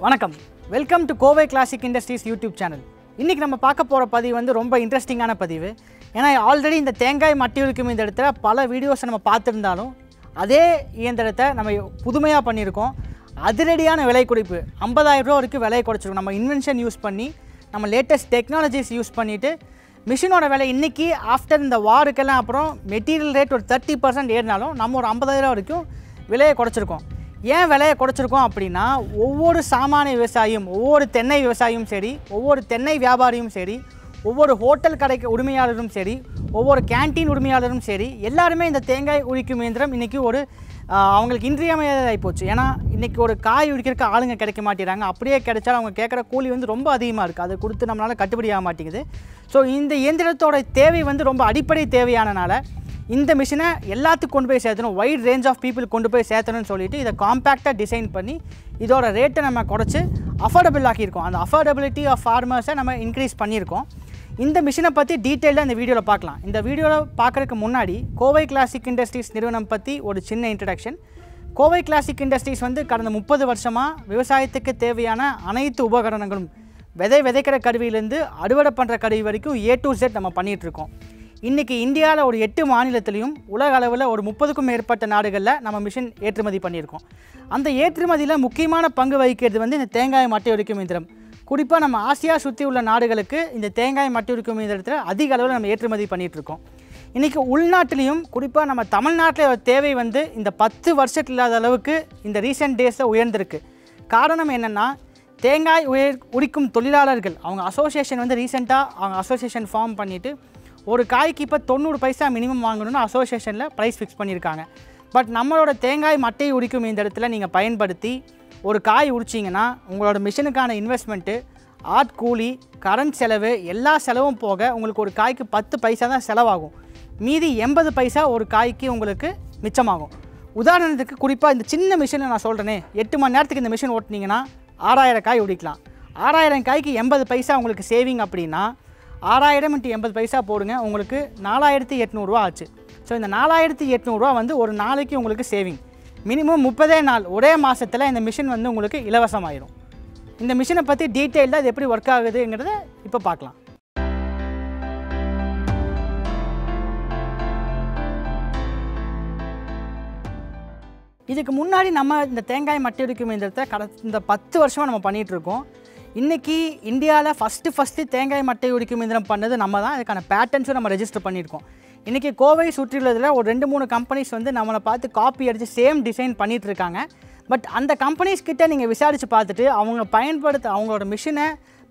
வணக்கம் welcome to Kovai classic industries YouTube channel. இன்றைக்கி நம்ம பார்க்க போகிற பதிவு வந்து ரொம்ப இன்ட்ரெஸ்டிங்கான பதிவு. ஏன்னா ஆல்ரெடி இந்த தேங்காய் மட்டி உரிக்கும் இந்த இடத்துல பல வீடியோஸை நம்ம பார்த்துருந்தாலும் அதே இயந்திரத்தை நம்ம புதுமையாக பண்ணியிருக்கோம். அதிரடியான விலை குறைப்பு 50,000 ரூபா வரைக்கும் விலை குறைச்சிருக்கோம். நம்ம இன்வென்ஷன் யூஸ் பண்ணி நம்ம லேட்டஸ்ட் டெக்னாலஜிஸ் யூஸ் பண்ணிவிட்டு மிஷினோட விலை இன்றைக்கி ஆஃப்டர் இந்த வாருக்கெல்லாம் அப்புறம் மெட்டீரியல் ரேட் ஒரு 30% ஏறினாலும் நம்ம ஒரு 50,000 வரைக்கும் விலையை குறைச்சிருக்கோம். ஏன் விலையை குறைச்சிருக்கோம் அப்படின்னா ஒவ்வொரு சாமானிய விவசாயியும், ஒவ்வொரு தென்னை விவசாயியும் சரி, ஒவ்வொரு தென்னை வியாபாரியும் சரி, ஒவ்வொரு ஹோட்டல் கடைக்கு உரிமையாளரும் சரி, ஒவ்வொரு கேன்டீன் உரிமையாளரும் சரி, எல்லாருமே இந்த தேங்காய் உரிக்கும் இயந்திரம் இன்றைக்கி ஒரு அவங்களுக்கு இன்றியமையாததாகி போச்சு. ஏன்னா இன்றைக்கி ஒரு காய் உரிக்கிறதுக்கு ஆளுங்க கிடைக்க மாட்டேறாங்க. அப்படியே கிடைச்சாலும் அவங்க கேட்குற கூலி வந்து ரொம்ப அதிகமாக இருக்குது. அதை கொடுத்து நம்மளால் கட்டுப்படியாக மாட்டேங்குது. ஸோ இந்த இயந்திரத்தோட தேவை வந்து ரொம்ப அடிப்படை தேவையானனால இந்த மிஷினை எல்லாத்துக்கும் கொண்டு போய் சேர்த்தணும், வைட் ரேஞ்ச் ஆஃப் பீப்புள் கொண்டு போய் சேர்த்தணும்னு சொல்லிட்டு இதை காம்பேக்டாக டிசைன் பண்ணி இதோட ரேட்டை நம்ம குறைச்சி அஃபோர்டபுள் ஆக்கியிருக்கோம். அந்த அஃபோர்டபிலிட்டி ஆஃப் ஃபார்மர்ஸை நம்ம இன்க்ரீஸ் பண்ணியிருக்கோம். இந்த மிஷினை பற்றி டீட்டெயிலாக இந்த வீடியோவில் பார்க்கலாம். இந்த வீடியோவில் பார்க்குறதுக்கு முன்னாடி கோவை கிளாசிக் இண்டஸ்ட்ரீஸ் நிறுவனம் பற்றி ஒரு சின்ன இன்ட்ரடக்ஷன். கோவை கிளாசிக் இண்டஸ்ட்ரீஸ் வந்து கடந்த 30 வருஷமாக விவசாயத்துக்கு தேவையான அனைத்து உபகரணங்களும் விதைக்கிற கருவியிலேருந்து அறுவடை பண்ணுற கருவி வரைக்கும் A to Z நம்ம பண்ணிகிட்ருக்கோம். இன்றைக்கி இந்தியாவில் ஒரு 8 மாநிலத்திலையும் உலக அளவில் ஒரு 30க்கும் மேற்பட்ட நாடுகளில் நம்ம மிஷின் ஏற்றுமதி பண்ணியிருக்கோம். அந்த ஏற்றுமதியில் முக்கியமான பங்கு வகிக்கிறது வந்து இந்த தேங்காய் மட்டை உரிக்கும் இயந்திரம். குறிப்பாக நம்ம ஆசியா சுற்றி உள்ள நாடுகளுக்கு இந்த தேங்காய் மட்டை உரிக்கும் இயந்திரத்தில் அதிக அளவில் நம்ம ஏற்றுமதி பண்ணிகிட்ருக்கோம். இன்றைக்கி உள்நாட்டிலையும் குறிப்பாக நம்ம தமிழ்நாட்டில் தேவை வந்து இந்த 10 வருஷத்துக்கு இல்லாத அளவுக்கு இந்த ரீசெண்ட் டேஸில் உயர்ந்திருக்கு. காரணம் என்னென்னா தேங்காய் உரிக்கும் தொழிலாளர்கள் அவங்க அசோசியேஷன் வந்து ரீசெண்டாக அவங்க அசோசியேஷன் ஃபார்ம் பண்ணிவிட்டு ஒரு காய்க்கு இப்போ 90 பைசா மினிமம் வாங்கணும்னு அசோசியேஷனில் ப்ரைஸ் ஃபிக்ஸ் பண்ணியிருக்காங்க. பட் நம்மளோட தேங்காய் மட்டை உரிக்கும் இந்த இடத்துல நீங்கள் பயன்படுத்தி ஒரு காய் உரிச்சிங்கன்னா உங்களோட மிஷினுக்கான இன்வெஸ்ட்மெண்ட்டு, ஆட் கூலி, கரண்ட் செலவு எல்லா செலவும் போக உங்களுக்கு ஒரு காய்க்கு 10 பைசா தான் செலவாகும். மீதி 80 பைசா ஒரு காய்க்கு உங்களுக்கு மிச்சமாகும். உதாரணத்துக்கு குறிப்பாக இந்த சின்ன மிஷினை நான் சொல்கிறேனே, 8 மணி நேரத்துக்கு இந்த மிஷின் ஓட்டினீங்கன்னா 6000 காய் உரிக்கலாம். 6000 காய்க்கு 80 பைசா உங்களுக்கு சேவிங் அப்படின்னா 6000 × 80 பைசா போடுங்க, உங்களுக்கு 4800 ரூபா ஆச்சு. ஸோ இந்த 4800 ரூபா வந்து ஒரு நாளைக்கு உங்களுக்கு சேவிங். மினிமம் 30 நாள் ஒரே மாதத்தில் இந்த மிஷின் வந்து உங்களுக்கு இலவசமாயிடும். இந்த மிஷினை பற்றி டீட்டெயிலாக இது எப்படி ஒர்க் ஆகுதுங்கிறத இப்போ பார்க்கலாம். இதுக்கு முன்னாடி நம்ம இந்த தேங்காய் மட்டை உரிக்கும் இயந்திரத்தை இந்த 10 வருஷமாக நம்ம பண்ணிகிட்ருக்கோம். இன்றைக்கி இந்தியாவில் ஃபஸ்ட்டு தேங்காய் மட்டை உரிக்கும் இயந்திரம் பண்ணது நம்ம தான். அதுக்கான பேட்டர்ன்ஸும் நம்ம ரெஜிஸ்டர் பண்ணியிருக்கோம். இன்றைக்கி கோவை சுற்றியுள்ளதில் ஒரு 2-3 கம்பெனிஸ் வந்து நம்மளை பார்த்து காப்பி அடித்து சேம் டிசைன் பண்ணிகிட்ருக்காங்க. பட் அந்த கம்பெனிஸ் கிட்டே நீங்கள் விசாரித்து பார்த்துட்டு அவங்களோட மிஷினை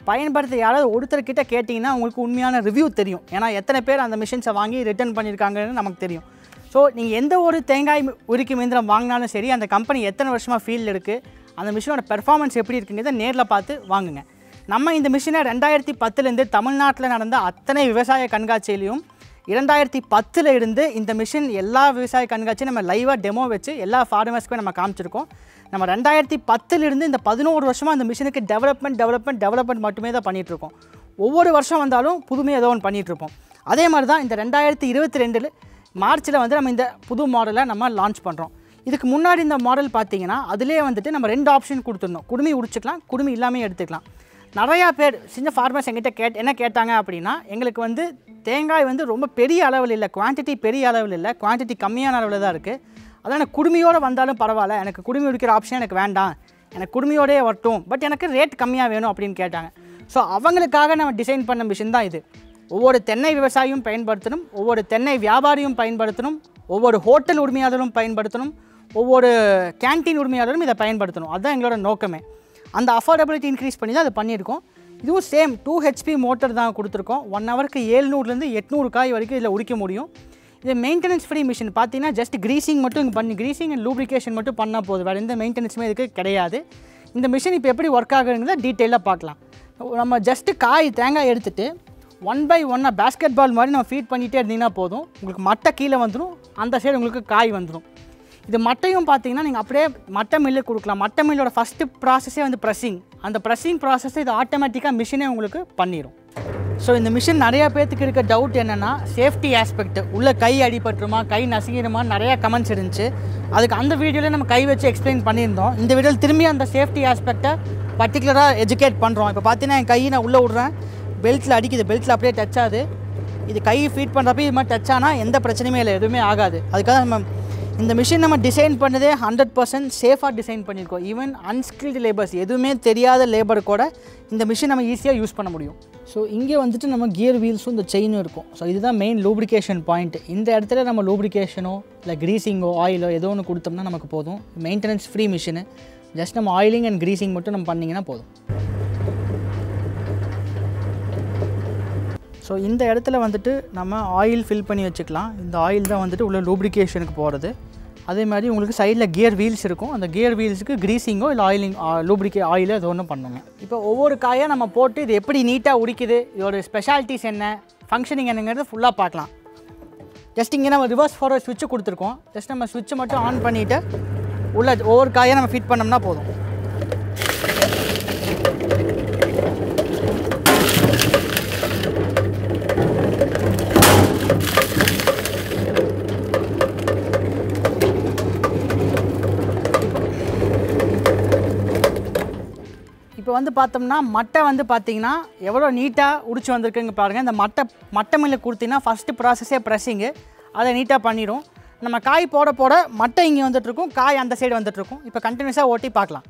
பயன்படுத்த யாராவது ஒருத்தர்கிட்ட கேட்டிங்கன்னா உங்களுக்கு உண்மையான ரிவ்யூ தெரியும். ஏன்னா எத்தனை பேர் அந்த மிஷின்ஸை வாங்கி ரிட்டர்ன் பண்ணியிருக்காங்கன்னு நமக்கு தெரியும். ஸோ நீங்கள் எந்த ஒரு தேங்காய் உரிக்கும் இயந்திரம் வாங்கினாலும் சரி, அந்த கம்பெனி எத்தனை வருஷமாக ஃபீல்டு இருக்குது, அந்த மிஷினோட பெர்ஃபார்மன்ஸ் எப்படி இருக்குங்கிறத நேரில் பார்த்து வாங்குங்க. நம்ம இந்த மிஷினை 2010 தமிழ்நாட்டில் நடந்த அத்தனை விவசாய கண்காட்சியிலையும் 2010 இருந்து இந்த மிஷின் எல்லா விவசாய கண்காட்சியும் நம்ம லைவாக டெமோ வச்சு எல்லா ஃபார்மர்ஸ்க்குமே நம்ம காமிச்சிருக்கோம். நம்ம 2010 இந்த 11 வருஷமாக அந்த மிஷினுக்கு டெவலப்மெண்ட் மட்டுமே தான் பண்ணிகிட்ருக்கோம். ஒவ்வொரு வருஷம் வந்தாலும் புதுமையாக ஏதோ ஒன்று பண்ணிகிட்ருப்போம். அதே மாதிரி தான் இந்த 2022 மார்ச்சில் வந்து நம்ம இந்த புது மாடலை நம்ம லான்ச் பண்ணுறோம். இதுக்கு முன்னாடி இந்த மாடல் பார்த்திங்கன்னா அதிலே வந்துட்டு நம்ம 2 ஆப்ஷன் கொடுத்துருந்தோம். குடுமி உரிச்சிக்கலாம், குடுமி இல்லாமல் எடுத்துக்கலாம். நிறையா பேர் சின்ன ஃபார்மர்ஸ் எங்கிட்ட என்ன கேட்டாங்க அப்படின்னா, எங்களுக்கு வந்து தேங்காய் வந்து ரொம்ப பெரிய அளவில் இல்லை, குவான்டிட்டி பெரிய அளவில் இல்லை, குவான்டிட்டி கம்மியான அளவில் தான் இருக்குது. அதான் எனக்கு குடுமியோடு வந்தாலும் பரவாயில்ல, எனக்கு குடுமி உரிக்கிற ஆப்ஷன் எனக்கு வேண்டாம், எனக்கு குடுமியோடே வரட்டும், பட் எனக்கு ரேட் கம்மியாக வேணும் அப்படின்னு கேட்டாங்க. ஸோ அவங்களுக்காக நம்ம டிசைன் பண்ண மிஷின் தான் இது. ஒவ்வொரு தென்னை விவசாயியும் பயன்படுத்தணும், ஒவ்வொரு தென்னை வியாபாரியும் பயன்படுத்தணும், ஒவ்வொரு ஹோட்டல் உரிமையாளரும் பயன்படுத்தணும், ஒவ்வொரு கேன்டீன் உரிமையாளரும் இதை பயன்படுத்தணும். அதுதான் எங்களோட நோக்கமே. அந்த அஃபோர்டபிலிட்டி இன்க்ரீஸ் பண்ணி தான் அதை பண்ணியிருக்கோம். இதுவும் சேம் 2 HP மோட்டர் தான் கொடுத்துருக்கோம். 1 ஹவருக்கு 700 - 800 காய் வரைக்கும் இதில் உரிக்க முடியும். இது மெயின்டெனன்ஸ் ஃப்ரீ மிஷின். பார்த்தீங்கன்னா ஜஸ்ட் க்ரீசிங் மட்டும் க்ரீசிங் அண்ட் லூப்ரிகேஷன் மட்டும் பண்ணால் போதும், வேறு எந்த மெயின்டெனன்ஸுமே இதுக்கு கிடையாது. இந்த மிஷின் இப்போ எப்படி ஒர்க் ஆகுதுங்கிறத டீட்டெயிலாக பார்க்கலாம். நம்ம ஜஸ்ட்டு தேங்காய் எடுத்துகிட்டு 1 by 1 பேஸ்கெட் பால் மாதிரி நம்ம ஃபீட் பண்ணிகிட்டே இருந்தீங்கன்னா போதும், உங்களுக்கு மட்டை கீழே வந்துடும், அந்த சைடு உங்களுக்கு காய் வந்துடும். இது மட்டையும் பார்த்தீங்கன்னா நீங்கள் அப்படியே மட்டை மில்லு கொடுக்கலாம். மட்டை மில்லோட ஃபஸ்ட்டு ப்ராசஸே வந்து ப்ரெஸ்ஸிங். அந்த ப்ரெஸ்ஸிங் ப்ராசஸை இது ஆட்டோமேட்டிக்காக மிஷினே உங்களுக்கு பண்ணிடும். ஸோ இந்த மிஷின் நிறையா பேர்த்துக்கு இருக்க டவுட் என்னென்னா சேஃப்டி ஆஸ்பெக்ட், உள்ள கை அடிபட்டுருமா, கை நசுங்கிடுமான்னு நிறையா கமெண்ட்ஸ் இருந்துச்சு. அதுக்கு அந்த வீடியோவில் நம்ம கை வச்சு எக்ஸ்பிளைன் பண்ணியிருந்தோம். இந்த வீடியோவில் திரும்பி அந்த சேஃப்டி ஆஸ்பெக்டை பர்டிகுலராக எஜுகேட் பண்ணுறோம். இப்போ பார்த்தீங்கன்னா என் கையை நான் உள்ளே விட்றேன், பெல்ட்டில் அடிக்குது, பெல்ட்டில் அப்படியே டச் ஆகுது. இது கை ஃபீட் பண்ணுறப்ப இது மாதிரி டச் ஆனால் எந்த பிரச்சனையுமே இல்லை, எதுவுமே ஆகாது. அதுக்காக நம்ம இந்த மிஷின் நம்ம டிசைன் பண்ணதே 100% சேஃபாக டிசைன் பண்ணியிருக்கோம். ஈவன் அன்ஸ்கில்டு லேபர்ஸ், எதுவுமே தெரியாத லேபர் கூட இந்த மிஷின் நம்ம ஈஸியாக யூஸ் பண்ண முடியும். ஸோ இங்கே வந்துட்டு நம்ம கியர் வீல்ஸும் இந்த செயினும் இருக்கும். ஸோ இதுதான் மெயின் லூப்ரிகேஷன் பாயிண்ட். இந்த இடத்துல நம்ம லூப்ரிகேஷனோ இல்லை க்ரீஸிங்கோ ஆயிலோ ஏதோ ஒன்று கொடுத்தோம்னா நமக்கு போதும். Maintenance free machine. ஜஸ்ட் நம்ம ஆயிலிங் அண்ட் க்ரீஸிங் மட்டும் நம்ம பண்ணிங்கன்னா போதும். ஸோ இந்த இடத்துல வந்துட்டு நம்ம ஆயில் ஃபில் பண்ணி வச்சுக்கலாம். இந்த ஆயில் தான் வந்துட்டு உள்ள லூப்ரிகேஷனுக்கு போகிறது. அதே மாதிரி உங்களுக்கு சைடில் கியர் வீல்ஸ் இருக்கும். அந்த கியர் வீல்ஸுக்கு க்ரீஸிங்கோ இல்லை ஆயிலிங் ஆயிலோ அது ஒன்றும் பண்ணுங்க. இப்போ ஒவ்வொரு காயாக நம்ம போட்டு இது எப்படி நீட்டாக உடிக்குது, இதோட ஸ்பெஷாலிட்டிஸ் என்ன, ஃபங்க்ஷனிங் என்னங்கிறது ஃபுல்லாக பார்க்கலாம். ஜஸ்ட் இங்கே நம்ம ரிவர்ஸ் ஃபார்வர்ட் ஸ்விட்ச்சு கொடுத்துருக்கோம். ஜஸ்ட் நம்ம ஸ்விட்சை மட்டும் ஆன் பண்ணிவிட்டு உள்ள ஒவ்வொரு காயாக நம்ம ஃபிட் பண்ணோம்னா போதும். இப்போ வந்து பார்த்தோம்னா மட்டை வந்து பார்த்தீங்கன்னா எவ்வளோ நீட்டாக உடிச்சு வந்திருக்குங்க பாருங்கள். இந்த மட்டை மில்லுக்கு கொடுத்தீங்கன்னா ஃபஸ்ட்டு ப்ராசஸே ப்ரெஸ்ஸிங்கு, அதை நீட்டாக பண்ணிடும். நம்ம காய் போட போட மட்டை இங்கே வந்துட்டுருக்கும், காய் அந்த சைடு வந்துட்டுருக்கும். இப்போ கண்டினியூஸாக ஓட்டி பார்க்கலாம்.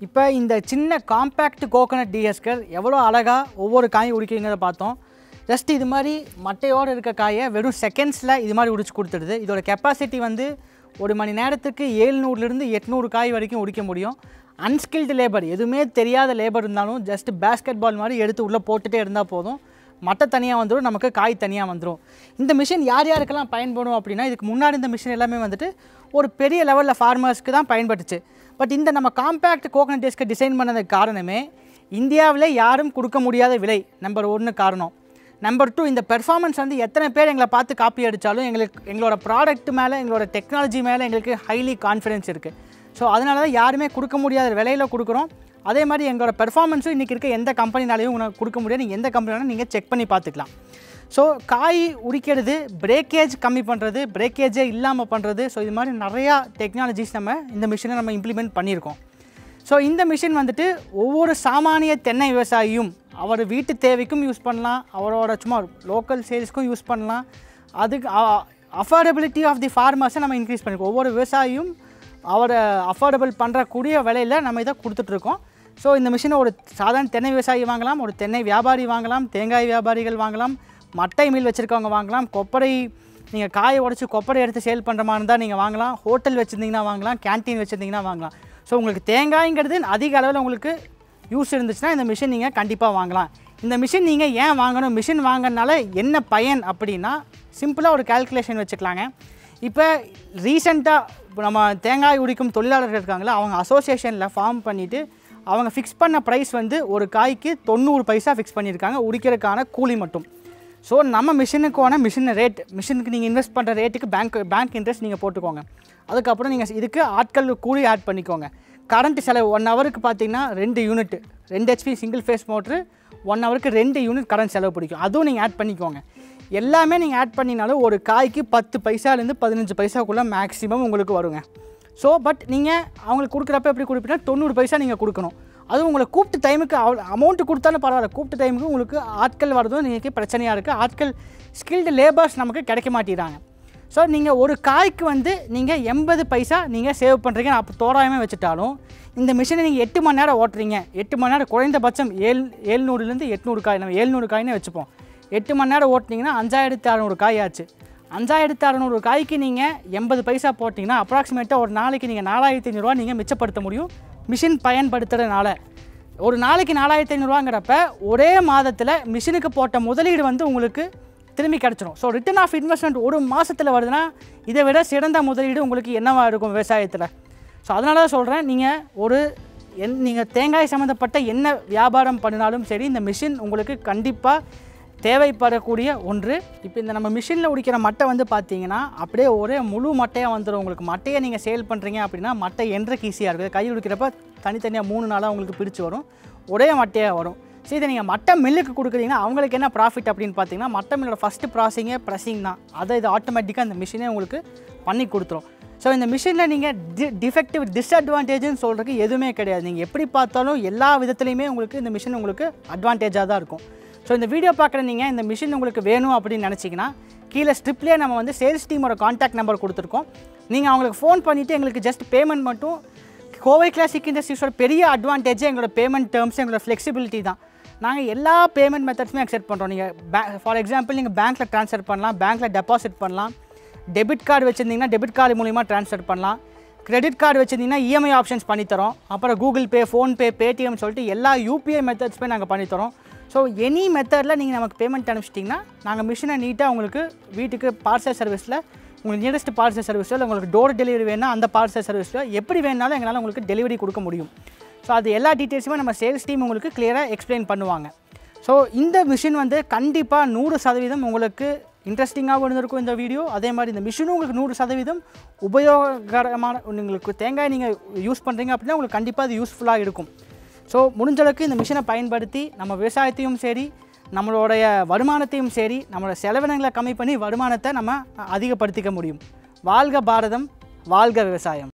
இப்போ இந்த சின்ன காம்பேக்ட் கோகனட் டீஹஸ்கர் எவ்வளோ அழகாக ஒவ்வொரு காயும் உடிக்கிறீங்கிறத பார்த்தோம். ஜஸ்ட் இது மாதிரி மட்டையோடு இருக்க காயை வெறும் செகண்ட்ஸில் இது மாதிரி உடிச்சு கொடுத்துடுது. இதோட கெப்பாசிட்டி வந்து ஒரு மணி நேரத்துக்கு 700லேருந்து 800 காய் வரைக்கும் உடிக்க முடியும். அன்ஸ்கில்டு லேபர், எதுவுமே தெரியாத லேபர் இருந்தாலும் ஜஸ்ட் பேஸ்கெட் பால் மாதிரி எடுத்து உள்ளே போட்டுகிட்டே இருந்தால் போதும். மட்டை தனியாக வந்துடும், நமக்கு காய் தனியாக வந்துடும். இந்த மிஷின் யார் யாருக்கெல்லாம் பயன்படும் அப்படின்னா, இதுக்கு முன்னாடி இந்த மிஷின் எல்லாமே வந்துட்டு ஒரு பெரிய லெவலில் ஃபார்மர்ஸ்க்கு தான் பயன்பட்டுச்சு. பட் இந்த நம்ம காம்பேக்ட் கோகனட் டீஹஸ்கர் டிசைன் பண்ணதுக்கு காரணமே இந்தியாவில் யாரும் கொடுக்க முடியாத விலை நம்பர் 1 காரணம். நம்பர் 2, இந்த பெர்ஃபார்மன்ஸ் வந்து எத்தனை பேர் எங்களை பார்த்து காப்பி அடித்தாலும் எங்களோட ப்ராடக்ட் மேலே, எங்களோட டெக்னாலஜி மேலே எங்களுக்கு ஹைலி கான்ஃபிடென்ஸ் இருக்குது. ஸோ அதனால தான் யாருமே கொடுக்க முடியாத விலையில் கொடுக்குறோம். அதே மாதிரி எங்களோட பெர்ஃபார்மன்ஸும் இன்றைக்கி இருக்க எந்த கம்பெனினாலையும் கொடுக்க முடியாது. நீங்கள் எந்த கம்பெனினாலும் நீங்கள் செக் பண்ணி பார்த்துக்கலாம். ஸோ காய் உரிக்கிறது, பிரேக்கேஜ் கம்மி பண்ணுறது, பிரேக்கேஜே இல்லாமல் பண்ணுறது, ஸோ இது மாதிரி நிறையா டெக்னாலஜிஸ் நம்ம இந்த மிஷினை நம்ம இம்ப்ளிமெண்ட் பண்ணியிருக்கோம். ஸோ இந்த மிஷின் வந்துட்டு ஒவ்வொரு சாமானிய தென்னை விவசாயியும் அவர் வீட்டு தேவைக்கும் யூஸ் பண்ணலாம், அவரோட சும்மா லோக்கல் சேல்ஸ்க்கும் யூஸ் பண்ணலாம். அதுக்கு அஃபோர்டபிலிட்டி ஆஃப் தி ஃபார்மர்ஸை நம்ம இன்க்ரீஸ் பண்ணியிருக்கோம். ஒவ்வொரு விவசாயியும் அவரை அஃபோர்டபுள் பண்ணுறக்கூடிய விலையில் நம்ம இதை கொடுத்துட்ருக்கோம். ஸோ இந்த மிஷினை ஒரு சாதாரண தென்னை விவசாயி வாங்கலாம், ஒரு தென்னை வியாபாரி வாங்கலாம், தேங்காய் வியாபாரிகள் வாங்கலாம், மட்டை மில் வச்சுருக்கவங்க வாங்கலாம், கொப்பரை நீங்கள் காயை உடச்சி கொப்பரை எடுத்து சேல் பண்ணுற மாதிரி இருந்தால் நீங்கள் வாங்கலாம், ஹோட்டல் வச்சுருந்தீங்கன்னா வாங்கலாம், கேன்டீன் வச்சுருந்தீங்கன்னா வாங்கலாம். ஸோ உங்களுக்கு தேங்காய்ங்கிறது அதிக அளவில் உங்களுக்கு யூஸ் இருந்துச்சுன்னா இந்த மிஷின் நீங்கள் கண்டிப்பாக வாங்கலாம். இந்த மிஷின் நீங்கள் ஏன் வாங்கணும், மிஷின் வாங்கினால என்ன பயன் அப்படின்னா சிம்பிளாக ஒரு கால்குலேஷன் வச்சுக்கலாங்க. இப்போ ரீசெண்டாக நம்ம தேங்காய் உரிக்கும் தொழிலாளர்கள் இருக்காங்களா, அவங்க அசோசியேஷனில் ஃபார்ம் பண்ணிவிட்டு அவங்க ஃபிக்ஸ் பண்ண ப்ரைஸ் வந்து ஒரு காய்க்கு 90 பைசா ஃபிக்ஸ் பண்ணியிருக்காங்க, உரிக்கிறதுக்கான கூலி மட்டும். ஸோ நம்ம மிஷினுக்கான மிஷினுக்கு நீங்கள் இன்வெஸ்ட் பண்ணுற ரேட்டுக்கு பேங்க் இன்ட்ரெஸ்ட் நீங்கள் போட்டுக்கோங்க. அதுக்கப்புறம் நீங்கள் இதுக்கு ஆட்கள் கூலி ஆட் பண்ணிக்கோங்க. கரண்ட் செலவு 1 ஹவருக்கு பார்த்தீங்கன்னா 2 unit 2 HP single phase motor 1 ஹவருக்கு 2 யூனிட் கரண்ட் செலவு பிடிக்கும். அதுவும் நீங்கள் ஆட் பண்ணிக்கோங்க. எல்லாமே நீங்கள் ஆட் பண்ணினாலும் ஒரு காய்க்கு 10 பைசாலேருந்து 15 பைசாக்குள்ளே மேக்ஸிமம் உங்களுக்கு வருங்க. ஸோ பட் நீங்கள் அவங்களுக்கு கொடுக்குறப்ப எப்படி கொடுப்பீங்கன்னா 90 பைசா நீங்கள் கொடுக்கணும். அதுவும் உங்களை கூப்பிட்டு டைமுக்கு அமௌண்ட்டு கொடுத்தாலும் பரவாயில்ல, கூப்பிட்டு டைமுக்கு உங்களுக்கு ஆட்கள் வரதும் நீங்கள் பிரச்சனையாக இருக்குது. ஆட்கள் ஸ்கில்டு லேபர்ஸ் நமக்கு கிடைக்க மாட்டேங்கிறாங்க. ஸோ நீங்கள் ஒரு காய்க்கு வந்து நீங்கள் 80 பைசா நீங்கள் சேவ் பண்ணுறீங்க அப்போ தோராயமாக வச்சுட்டாலும் இந்த மிஷினை நீங்கள் 8 மணி நேரம் ஓட்டுறீங்க. 8 மணி நேரம் குறைந்தபட்சம் 700லேருந்து 800 காய், நம்ம 700 காயினே வச்சுப்போம். 8 மணி நேரம் ஓட்டினீங்கன்னா 5600 காய் ஆச்சு. 5600 காய்க்கு நீங்கள் 80 பைசா போட்டிங்கன்னா அப்ராக்சிமேட்டாக ஒரு நாளைக்கு நீங்கள் 4500 ரூபா நீங்கள் மிச்சப்படுத்த முடியும் மிஷின் பயன்படுத்துகிறதுனால. ஒரு நாளைக்கு 4500 ரூபாங்கிறப்ப ஒரே மாதத்தில் மிஷினுக்கு போட்ட முதலீடு வந்து உங்களுக்கு திரும்பி கிடச்சிடும். ஸோ ரிட்டர்ன் ஆஃப் இன்வெஸ்ட்மெண்ட் ஒரு மாதத்தில் வருதுன்னா இதை விட சிறந்த முதலீடு உங்களுக்கு என்னவாக இருக்கும் விவசாயத்தில். ஸோ அதனால தான் சொல்கிறேன், நீங்கள் தேங்காய் சம்மந்தப்பட்ட என்ன வியாபாரம் பண்ணினாலும் சரி, இந்த மிஷின் உங்களுக்கு கண்டிப்பாக தேவைப்படக்கூடிய ஒன்று. இப்போ இந்த நம்ம மிஷினில் உடிக்கிற மட்டை வந்து பார்த்தீங்கன்னா அப்படியே ஒரே முழு மட்டையாக வந்துடும். உங்களுக்கு மட்டையை நீங்கள் சேல் பண்ணுறீங்க அப்படின்னா மட்டை என்றைக்கு ஈஸியாக இருக்குது. கையில் உடிக்கிறப்ப தனித்தனியாக 3 நாளாக உங்களுக்கு பிரித்து வரும், ஒரே மட்டையாக வரும். சரி, இதை நீங்கள் மட்டை மில்லுக்கு கொடுக்குறீங்கன்னா அவங்களுக்கு என்ன ப்ராஃபிட் அப்படின்னு பார்த்தீங்கன்னா, மட்டை மில்லோட ஃபஸ்ட்டு ப்ராசஸிங்கே ப்ரெஸ்ஸிங் தான். அதை இது ஆட்டோமேட்டிக்காக அந்த மிஷினே உங்களுக்கு பண்ணி கொடுத்துரும். ஸோ இந்த மிஷினில் நீங்கள் டிஃபெக்டிவ் டிஸ்அட்வான்டேஜ்னு சொல்கிறதுக்கு எதுவுமே கிடையாது. நீங்கள் எப்படி பார்த்தாலும் எல்லா விதத்துலையுமே உங்களுக்கு இந்த மிஷின் உங்களுக்கு அட்வான்டேஜாக தான் இருக்கும். ஸோ இந்த வீடியோ பார்க்குற நீங்கள் இந்த மிஷின் உங்களுக்கு வேணும் அப்படின்னு நினச்சிங்கன்னா கீழே ஸ்ட்ரிப்லேயே நம்ம வந்து சேல்ஸ் டீமோட காண்டாக்ட் நம்பர் கொடுத்துருக்கோம். நீங்கள் அவங்களுக்கு ஃபோன் பண்ணிவிட்டு எங்களுக்கு ஜஸ்ட் பேமெண்ட் மட்டும். கோவை கிளாசிக் இண்டஸ்ட்ரீஸோட பெரிய அட்வான்டேஜே எங்களோட பேமெண்ட் டேர்ம்ஸ், எங்களோட ஃப்ளெக்சிபிலிட்டி தான். நாங்கள் எல்லா பேமெண்ட் மெத்தட்ஸுமே அக்செப்ட் பண்ணுறோம். நீங்கள் ஃபார் எக்ஸாம்பிள் நீங்கள் பேங்க்கில் ட்ரான்ஸ்ஃபர் பண்ணலாம், பேங்க்கில் டெபாசிட் பண்ணலாம். டெபிட் கார்டு வச்சுருந்தீங்கன்னா டெபிட் கார்டு மூலிமா ட்ரான்ஸ்ஃபர் பண்ணலாம். கிரெடிட் கார்டு வச்சுருந்தீங்கன்னா இஎம்ஐ ஆப்ஷன்ஸ் பண்ணித்தரோம். அப்புறம் கூகுள் பே, ஃபோன்பே, பேடிஎம் சொல்லிட்டு எல்லா யூபிஐ மெத்தட்ஸுமே நாங்கள் பண்ணித்தரோம். ஸோ எனி மெத்தடில் நீங்கள் நமக்கு பேமெண்ட் அனுப்பிச்சிட்டிங்கன்னா நாங்கள் மிஷினை நீட்டாக உங்களுக்கு வீட்டுக்கு பார்சல் சர்வீஸில், உங்களுக்கு நியரஸ்ட் பார்சல் சர்வீஸில், உங்களுக்கு டோர் டெலிவரி வேணால் அந்த பார்சல் சர்வீஸில் எப்படி வேணாலும் எங்களால் உங்களுக்கு டெலிவரி கொடுக்க முடியும். ஸோ அது எல்லா டீட்டெயில்ஸுமே நம்ம சேல்ஸ் டீம் உங்களுக்கு கிளியராக எக்ஸ்பிளைன் பண்ணுவாங்க. ஸோ இந்த மிஷின் வந்து கண்டிப்பாக 100% உங்களுக்கு இன்ட்ரெஸ்டிங்காகவும் இருந்திருக்கும் இந்த வீடியோ. அதே மாதிரி இந்த மிஷினும் உங்களுக்கு 100% உபயோகரமான, உங்களுக்கு தேங்காய் நீங்கள் யூஸ் பண்ணுறீங்க அப்படின்னா உங்களுக்கு கண்டிப்பாக அது யூஸ்ஃபுல்லாக இருக்கும். ஸோ முடிஞ்சளவுக்கு இந்த மிஷினை பயன்படுத்தி நம்ம விவசாயத்தையும் சரி, நம்மளுடைய வருமானத்தையும் சரி, நம்மளோட செலவினங்களை கம்மி பண்ணி வருமானத்தை நம்ம அதிகப்படுத்திக்க முடியும். வாழ்க பாரதம், வாழ்க விவசாயம்.